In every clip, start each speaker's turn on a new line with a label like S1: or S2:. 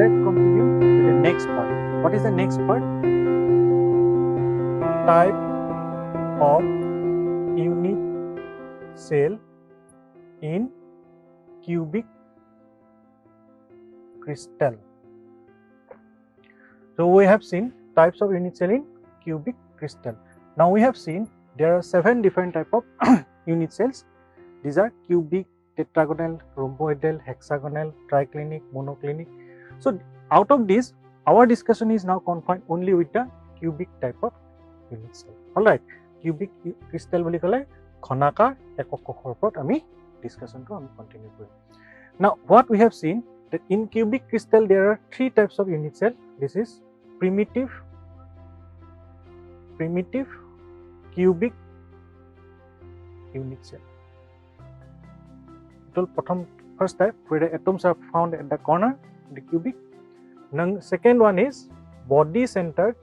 S1: let's continue with the next part. What is the next part? Type of unit cell in cubic crystal. So we have seen types of unit cell in cubic crystal. Now we have seen there are 7 different type of unit cells. These are cubic, tetragonal, rhomboidal, hexagonal, triclinic, monoclinic. So out of this, our discussion is now confined only with the cubic type of unit cell. Alright, cubic crystal boli kole khonakar ekok kokhor oprot ami discussion to ami continue kori. Now what we have seen that in cubic crystal there are 3 types of unit cell. This is primitive, cubic unit cell. First type where the atoms are found at the corner, the cubic. Now second one is body centered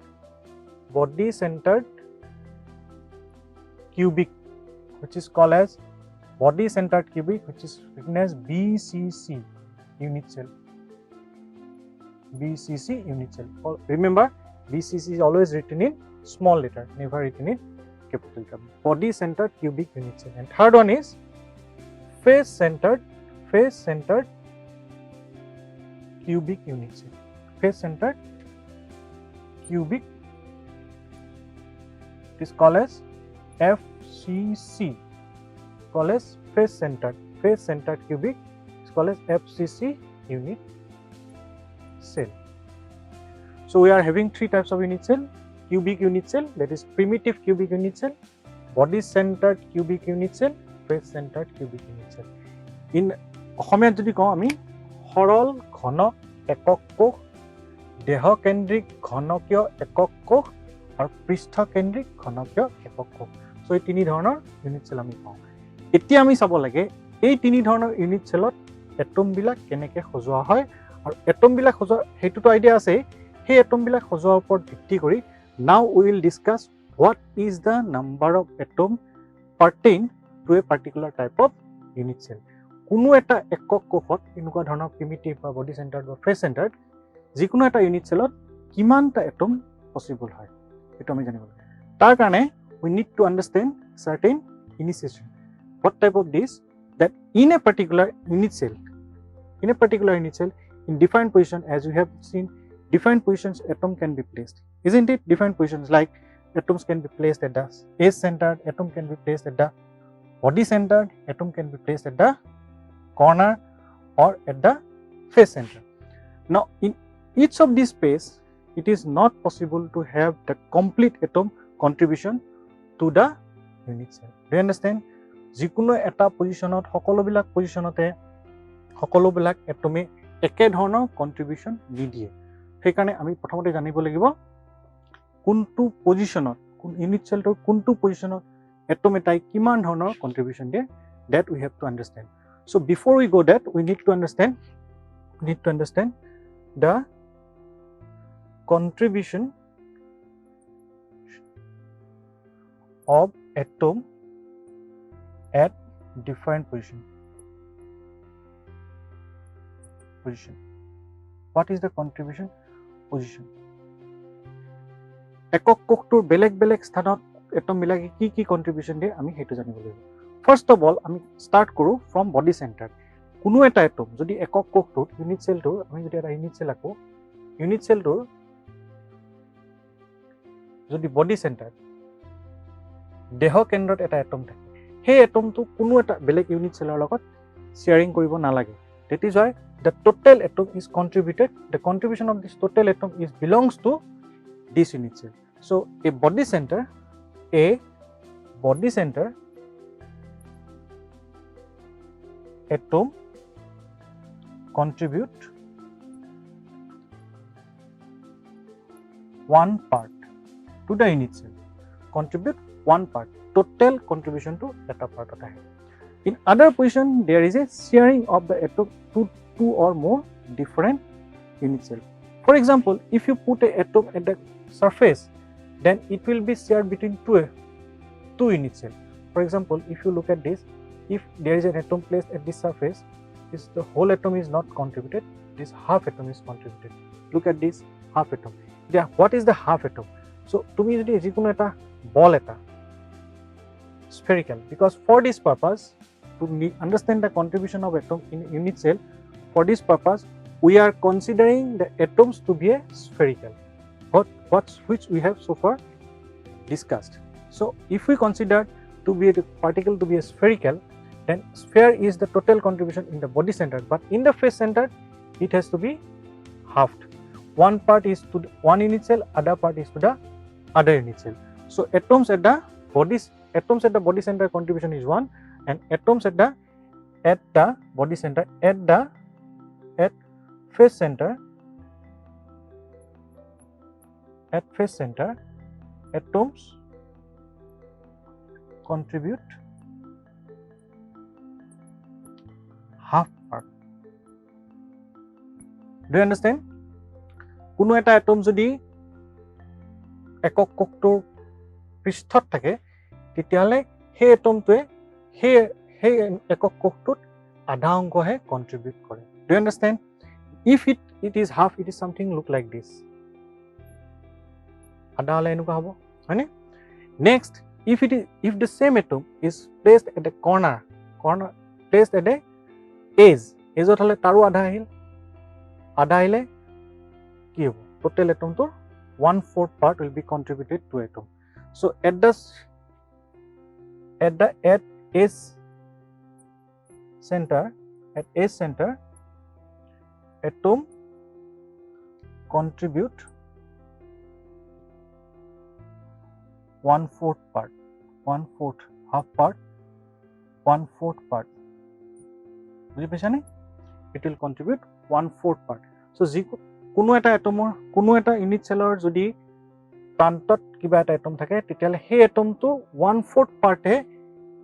S1: cubic, which is called as body centered cubic, which is written as BCC unit cell. BCC unit cell. Remember, BCC is always written in small letter, never written in capital letter. Body centered cubic unit cell. And third one is face centered cubic unit cell. Face centered cubic, it is called as FCC, called as face centered cubic, is called as FCC unit cell. So we are having 3 types of unit cell: cubic unit cell, that is primitive cubic unit cell, body centered cubic unit cell, face centered cubic unit cell. In অসমীয়াত যদি কওঁ আমি সৰল ঘন একক কোষ, দেহ কেন্দ্ৰিক ঘনকীয় একক কোষ আৰু পৃষ্ঠ কেন্দ্ৰিক ঘনকীয় একক কোষ। সো এই 3 ধৰণৰ ইউনিট সেল আমি পাওঁ। এতিয়া আমি চাব লাগে এই 3 ধৰণৰ ইউনিট সেলত এটম বিলাক কেনেকৈ সজোৱা হয় আৰু এটম বিলাক সজোৱা হেতুটো আইডিয়া আছে। সেই এটম বিলাক সজোৱাৰ ওপৰত ভিত্তি কৰি now we will discuss what is the number of atom pertain to a particular type of unit cell. কোনো এটা একক কোষত এনেকুৱা ধৰণৰ প্ৰিমিটিভ বা বডি সেন্টাৰ্ড বা ফেস সেন্টাৰ্ড যিকোনো এটা ইউনিট সেলত কিমানটা এটম পসিবল হয় এটা আমি জানিব লাগে। তাৰ কাৰণে we need to understand certain initiation. What type of this? That in a particular unit cell, in defined position, as we have seen, defined positions atom can be placed, isn't it? Defined positions like atoms can be placed at the face centered, atom can be placed at the body centered, atom can be placed at the corner or at the face center. Now in each of these space, it is not possible to have the complete atom contribution to the unit cell. Do you understand? যিকোনো এটা পজিশনত সকলোবিলাক পজিশনতে সকলোবিলাক এটমে একে ধৰণৰ কন্ট্ৰিবিউশন নিদিয়ে। সেইকাৰণে আমি প্ৰথমতে জানিব লাগিব কোনটো পজিশনত কোন ইউনিট সেলটোৰ কোনটো পজিশনত এটম এটাই কিমান ধৰণৰ কন্ট্ৰিবিউশন দিয়ে, that we have to understand. So before we go that, we need to understand the contribution of atom at different position. What is the contribution position? একক কোষটোৰ বেলেগ বেলেগ স্থানত এটম বিলাকে কি কন্ট্ৰিবিউশন দিয়ে আমি হেতু জানিব লাগিব। ফার্স্ট অফ অল আমি স্টার্ট কৰো ফ্রম বডি সেন্টার। কোনো এটা এটম যদি একক কোষটোৰ ইউনিট সেলটোৰ আমি যদি এটা ইউনিট সেল আকো, ইউনিট সেলটোৰ যদি বডি সেন্টার দেহ কেন্দ্ৰত এটা এটম থাকে, সেই এটমটো কোনো এটা বেলেগ ইউনিট সেলৰ লগত শেয়াৰিং কৰিব নালাগে। That is why the total atom is contributed, the contribution of this total atom is belongs to this unit cell. So a body center atom contribute 1 part to the unit cell, contribute 1 part, total contribution to that part of the head. In other position, there is a sharing of the atom to 2 or more different unit cell. For example, if you put an atom at the surface, then it will be shared between two unit cell. For example, if you look at this, if there is an atom placed at this surface, the whole atom is not contributed, this half atom is contributed. Look at this half atom. Yeah, what is the half atom? So to me, it is ball eta spherical, because for this purpose, to understand the contribution of atom in unit cell, for this purpose we are considering the atoms to be a spherical, which we have so far discussed. So if we consider to be the particle to be a spherical, then sphere is the total contribution in the body center, but in the face center it has to be halved. One part is to one unit cell, other part is to the other unit cell. So atoms at the body center contribution is 1, and atoms at the body center at face center atoms contribute half part. Do you understand? কোনো এটা atom যদি একক কোষটোৰ পৃষ্ঠত থাকে, তেতিয়াহলে সেই এটমটোৱে সেই একক কোষটোত আধা অংশহে কন্ট্ৰিবিউট কৰে. Do you understand? If it is half, it is something look like this. আধা হলে এনেকুৱা হ'ব, হয়নে? Next, if the same atom is placed at a corner placed at a edgeত হলে তাৰো আধা আহিলে কি হ'ব? Total atom to 1/4 part will be contributed to atom. So at S center, atom contribute 1/4 part, 1/4 half part, 1/4 part. বুজি পাইছা নে? It will contribute 1/4 part. So কোনো এটা এটমৰ কোনো এটা ইউনিট সেলৰ যদি প্ৰান্তত কিবা এটা এটম থাকে, তেতিয়ালে সেই এটমটো 1/4 part হে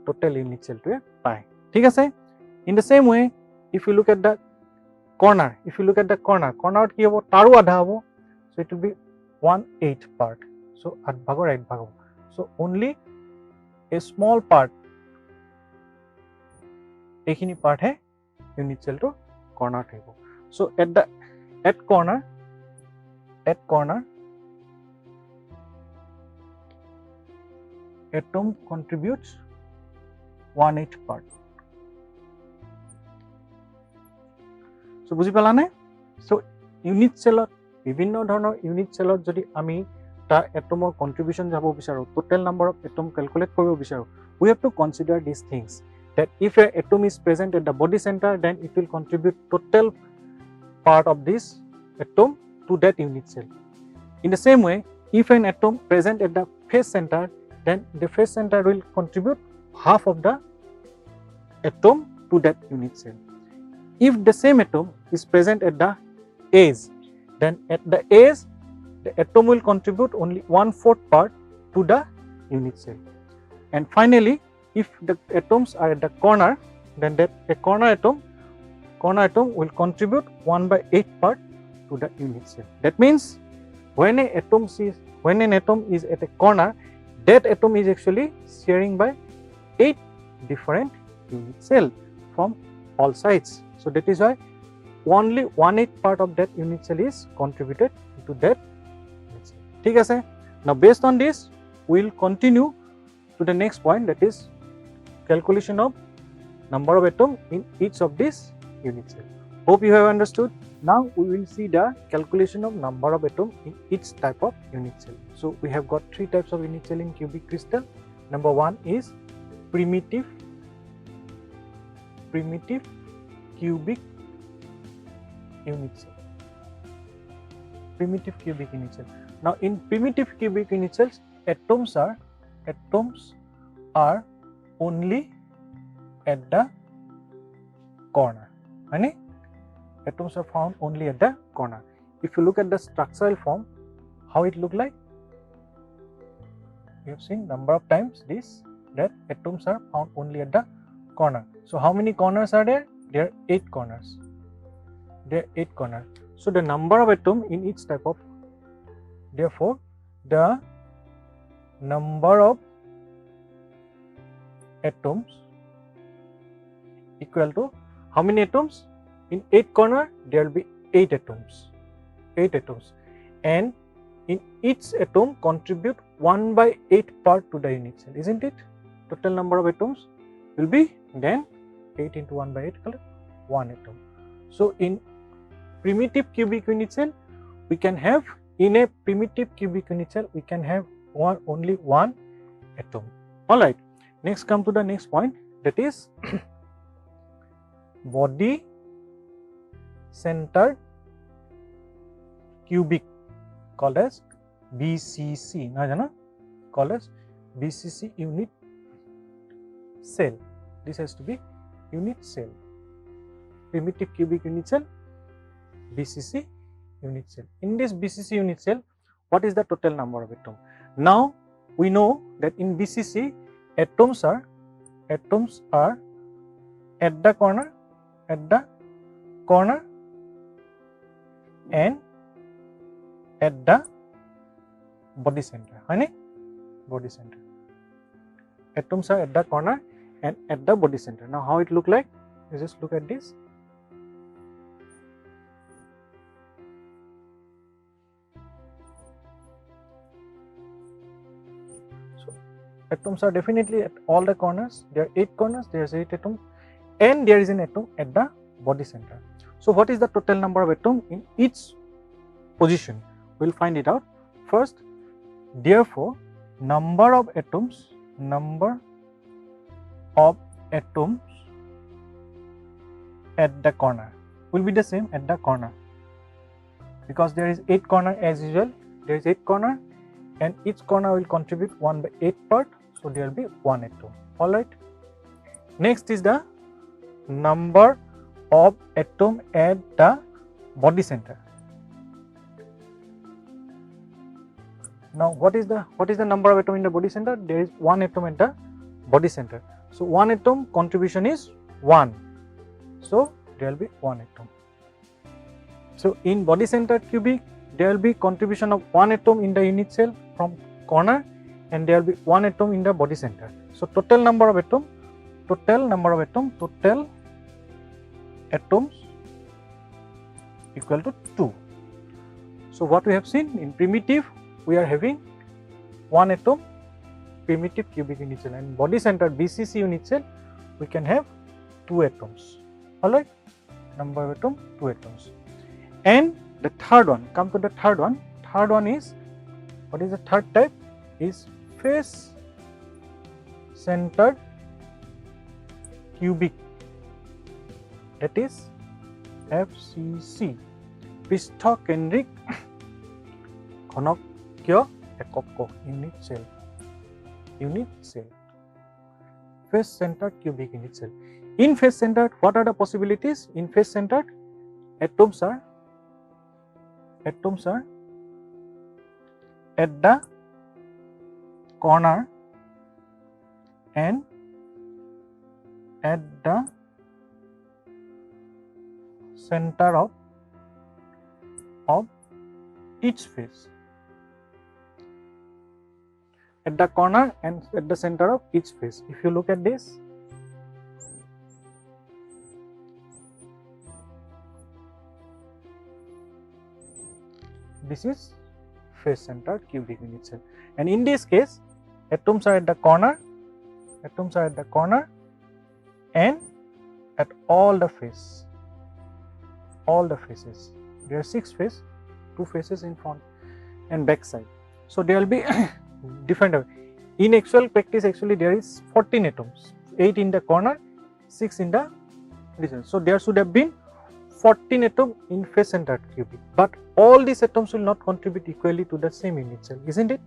S1: টোটাল ইউনিট সেলটোৱে পায়. ঠিক আছে? In the same way, if you look at the corner, cornerত কি হ'ব? তাৰো আধা হ'ব. So it will be 1/8 part. So 8 ভাগৰ 1 ভাগ হ'ব. So only a small part, এইখিনি part হে ইউনিট সেলটো কৰ্নাৰ থাকিব. So at corner atom contributes 1/8 part. So বুজি পালা নে? So ইউনিট সেলত বিভিন্ন ধৰণৰ ইউনিট সেলত যদি আমি তাৰ এটমৰ কন্ট্ৰিবিউশন যাব বিচাৰো, total number of atom calculate কৰিব বিচাৰো, we have to consider these things, that if a atom is present at the body center, then it will contribute total part of this atom to that unit cell. In the same way, if an atom present at the face center, then the face center will contribute half of the atom to that unit cell. If the same atom is present at the edge, then at the edge the atom will contribute only 1/4 part to the unit cell. And finally, if the atoms are at the corner, then that a corner atom will contribute 1/8 part to the unit cell. That means when an atom is at a corner, that atom is actually sharing by 8 different unit cell from all sides. So that is why only 1/8 part of that unit cell is contributed to that unit cell. ঠিক আছে? Now based on this, we will continue to the next point, that is calculation of number of atom in each of these unit cell. Hope you have understood. Now we will see the calculation of number of atom in each type of unit cell. So we have got 3 types of unit cell in cubic crystal. Number 1 is primitive cubic unit cell. Primitive cubic unit cell. Now in primitive cubic unit cells, atoms are only at the corner. Right? Atoms are found only at the corner. If you look at the structural form, how it look like? We have seen number of times that atoms are found only at the corner. So how many corners are there? There are 8 corners. So the number of atom in each type of, therefore the number of atoms equal to how many atoms? In 8 corner there will be 8 atoms. 8 atoms. And in each atom contribute 1/8 part to the unit cell, isn't it? Total number of atoms will be then 8 into 1/8 equal to 1 atom. So in primitive cubic unit cell, we can have, in a primitive cubic unit cell, we can have only one atom. Alright, next come to the next point, that is body centered cubic, called as BCC, called as BCC unit cell. This has to be unit cell. Primitive cubic unit cell, BCC unit cell. In this BCC unit cell, what is the total number of atoms? Now we know that in BCC, atoms are at the corner, and at the body center. Body center. Atoms are at the corner and at the body center. Now how it look like? You just look at this. So atoms are definitely at all the corners. There are 8 corners, there is 8 atoms, and there is an atom at the body center. So what is the total number of atoms in each position? We will find it out. First, therefore, number of atoms at the corner will be the same at the corner, because there is 8 corner as usual. There is 8 corner, and each corner will contribute 1/8 part, so there will be 1 atom. Alright. Next is the number of atom at the body center. Now what is the number of atom in the body center? There is 1 atom at the body center. So 1 atom contribution is 1. So there will be 1 atom. So in body center cubic, there will be contribution of 1 atom in the unit cell from corner, and there will be 1 atom in the body center. So total number of atoms equal to 2. So what we have seen in primitive, we are having 1 atom primitive cubic unit cell, and body center BCC unit cell we can have 2 atoms. Alright, number of atom 2 atoms. And the third one, come to the third one. Third one is, what is the third type? Is face centered cubic, that is FCC, পৃষ্ঠকেন্দ্রিক ঘনকীয় একক unit cell. Face centered cubic unit cell. In face centered, what are the possibilities? In face centered, atoms are at the corner and at the center of each face. At the corner and at the center of each face. If you look at this, this is face centered cubic unit cell, and in this case atoms are at the corner, and at all the faces. There are 6 faces, 2 faces in front and back side. So there will be different. In actual practice, actually there is 14 atoms, 8 in the corner, 6 in the distance. So there should have been 14 atoms in face centered cubic, but all these atoms will not contribute equally to the same unit cell, isn't it?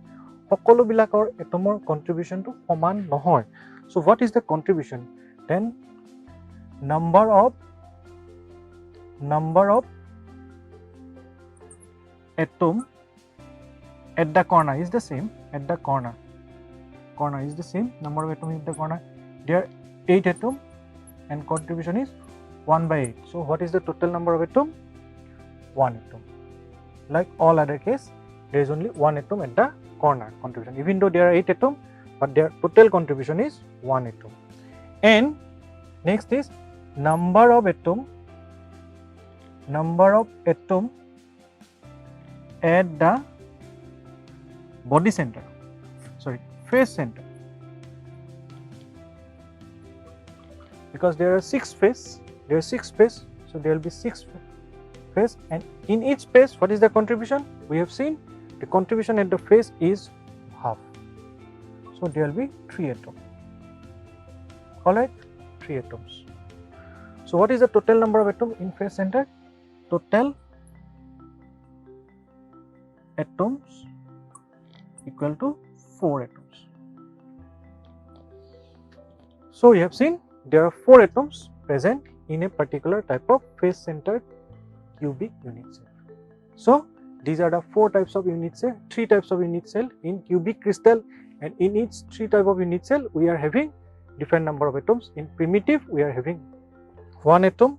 S1: সকলো বিলাকৰ এটমৰ কন্ট্ৰিবিউশন টো সমান নহয়. So what is the contribution? Then number of atom at the corner is the same. At the corner is the same. Number of atom at the corner, there are 8 atom and contribution is 1/8. So what is the total number of atom? 1 atom. Like all other case, there is only 1 atom at the corner contribution, even though there are 8 atom, but their total contribution is 1 atom. And next is number of atom number of atom at the body center, sorry, phase center, because there are 6 phase, so there will be 6 phase, and in each phase what is the contribution? We have seen the contribution at the phase is half, so there will be 3 atoms. Alright, 3 atoms. So what is the total number of atoms in phase center? Total atoms equal to 4 atoms. So we have seen there are 4 atoms present in a particular type of phase centered cubic unit cell. So these are the 4 types of unit cell, 3 types of unit cell in cubic crystal, and in each 3 type of unit cell we are having different number of atoms. In primitive we are having 1 atom,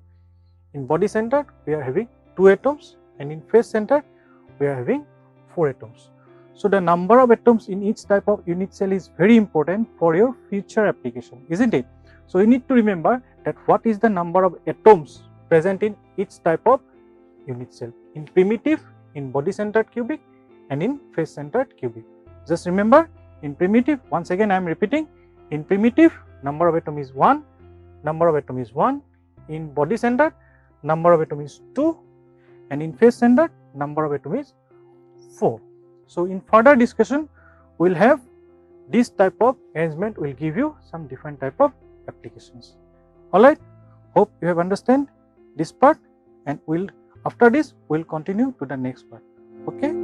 S1: in body centered we are having 2 atoms, and in phase centered we are having 4 atoms. So the number of atoms in each type of unit cell is very important for your future application, isn't it? So you need to remember that what is the number of atoms present in each type of unit cell, in primitive, in body centered cubic, and in phase centered cubic. Just remember, in primitive, once again I am repeating, in primitive number of atom is 1, number of atom is 1, in body centered number of atom is 2, and in phase centered number of atom is 4. So in further discussion we will have this type of arrangement, will give you some different type of applications. Alright, hope you have understand this part, and after this we will continue to the next part. Okay.